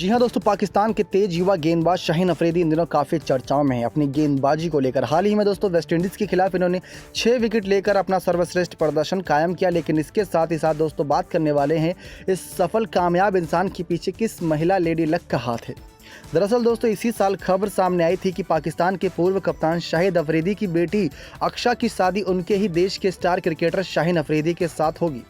जी हाँ दोस्तों, पाकिस्तान के तेज युवा गेंदबाज शाहीन अफरीदी इन दिनों काफ़ी चर्चाओं में है अपनी गेंदबाजी को लेकर। हाल ही में दोस्तों वेस्टइंडीज़ के खिलाफ इन्होंने 6 विकेट लेकर अपना सर्वश्रेष्ठ प्रदर्शन कायम किया। लेकिन इसके साथ ही साथ दोस्तों बात करने वाले हैं इस सफल कामयाब इंसान के पीछे किस महिला लेडी लक का हाथ है। दरअसल दोस्तों इसी साल खबर सामने आई थी कि पाकिस्तान के पूर्व कप्तान शाहिद अफरीदी की बेटी अक्षा की शादी उनके ही देश के स्टार क्रिकेटर शाहीन अफरीदी के साथ होगी।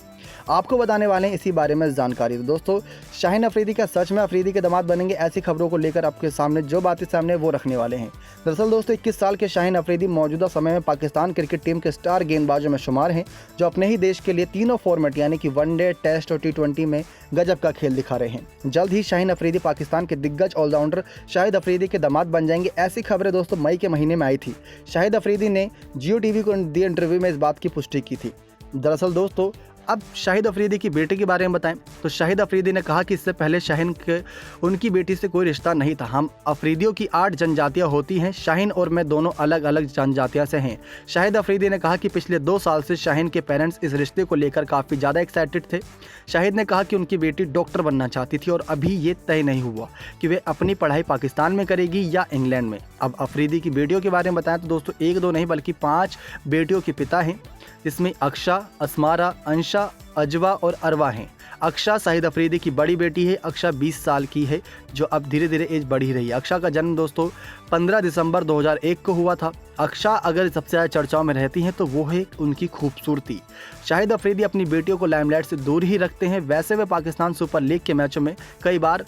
आपको बताने वाले हैं इसी बारे में जानकारी। तो दोस्तों शाहीन अफरीदी क्या सच में अफरीदी के दामाद बनेंगे? ऐसी खबरों को लेकर आपके सामने जो बातें सामने वो रखने वाले हैं। दरअसल दोस्तों 21 साल के शाहीन अफरीदी मौजूदा समय में पाकिस्तान क्रिकेट टीम के स्टार गेंदबाजों में शुमार हैं, जो अपने ही देश के लिए तीनों फॉर्मेट यानी कि वनडे, टेस्ट और T20 में गजब का खेल दिखा रहे हैं। जल्द ही शाहीन अफरीदी पाकिस्तान के दिग्गज ऑलराउंडर शाहिद अफरीदी के दामाद बन जाएंगे। ऐसी खबरें दोस्तों मई के महीने में आई थी। शाहिद अफरीदी ने जियो टीवी को दिए इंटरव्यू में इस बात की पुष्टि की थी। दरअसल दोस्तों अब शाहिद अफरीदी की बेटी के बारे में बताएं तो शाहिद अफरीदी ने कहा कि इससे पहले शाहीन के उनकी बेटी से कोई रिश्ता नहीं था। हम अफरीदियों की 8 जनजातियां होती हैं, शाहीन और मैं दोनों अलग अलग जनजातियां से हैं। शाहिद अफरीदी ने कहा कि पिछले 2 साल से शाहीन के पेरेंट्स इस रिश्ते को लेकर काफ़ी ज़्यादा एक्साइटेड थे। शाहिद ने कहा कि उनकी बेटी डॉक्टर बनना चाहती थी और अभी ये तय नहीं हुआ कि वे अपनी पढ़ाई पाकिस्तान में करेगी या इंग्लैंड में। अब अफरीदी की बेटियों के बारे में बताएं तो दोस्तों 1-2 नहीं बल्कि 5 बेटियों के पिता हैं, जिसमें अक्षा, असमारा, अंशा, अजवा और अरवा हैं। अक्षा शाहिद अफरीदी की बड़ी बेटी है। अक्षा 20 साल की है, जो अब धीरे धीरे एज बढ़ी रही है। अक्षा का जन्म दोस्तों 15 दिसंबर 2001 को हुआ था। अक्षा अगर सबसे ज़्यादा चर्चाओं में रहती हैं तो वो है उनकी खूबसूरती। शाहिद अफरीदी अपनी बेटियों को लाइमलाइट से दूर ही रखते हैं। वैसे वे पाकिस्तान सुपर लीग के मैचों में कई बार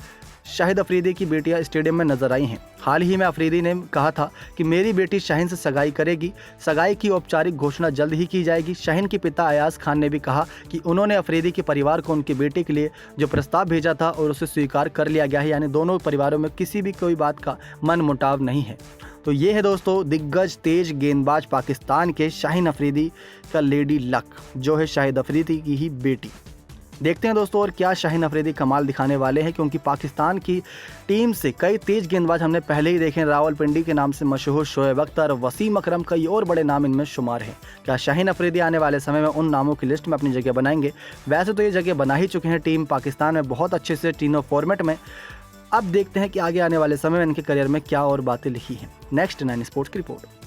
शाहिद अफरीदी की बेटियां स्टेडियम में नजर आई हैं। हाल ही में अफरीदी ने कहा था कि मेरी बेटी शाहीन से सगाई करेगी। सगाई की औपचारिक घोषणा जल्द ही की जाएगी। शाहीन के पिता अयाज खान ने भी कहा कि उन्होंने अफरीदी के परिवार को उनके बेटे के लिए जो प्रस्ताव भेजा था और उसे स्वीकार कर लिया गया है, यानी दोनों परिवारों में किसी भी कोई बात का मन मुटाव नहीं है। तो ये है दोस्तों दिग्गज तेज गेंदबाज पाकिस्तान के शाहीन अफरीदी का लेडी लक, जो है शाहिद अफरीदी की ही बेटी। देखते हैं दोस्तों और क्या शाहीन अफरीदी कमाल दिखाने वाले हैं, क्योंकि पाकिस्तान की टीम से कई तेज गेंदबाज हमने पहले ही देखे। रावलपिंडी के नाम से मशहूर शोएब अख्तर, वसीम अकरम, कई और बड़े नाम इनमें शुमार हैं। क्या शाहीन अफरीदी आने वाले समय में उन नामों की लिस्ट में अपनी जगह बनाएंगे? वैसे तो ये जगह बना ही चुके हैं टीम पाकिस्तान में बहुत अच्छे से तीनों फॉर्मेट में। अब देखते हैं कि आगे आने वाले समय में इनके करियर में क्या और बातें लिखी हैं। नेक्स्ट 9 स्पोर्ट्स की रिपोर्ट।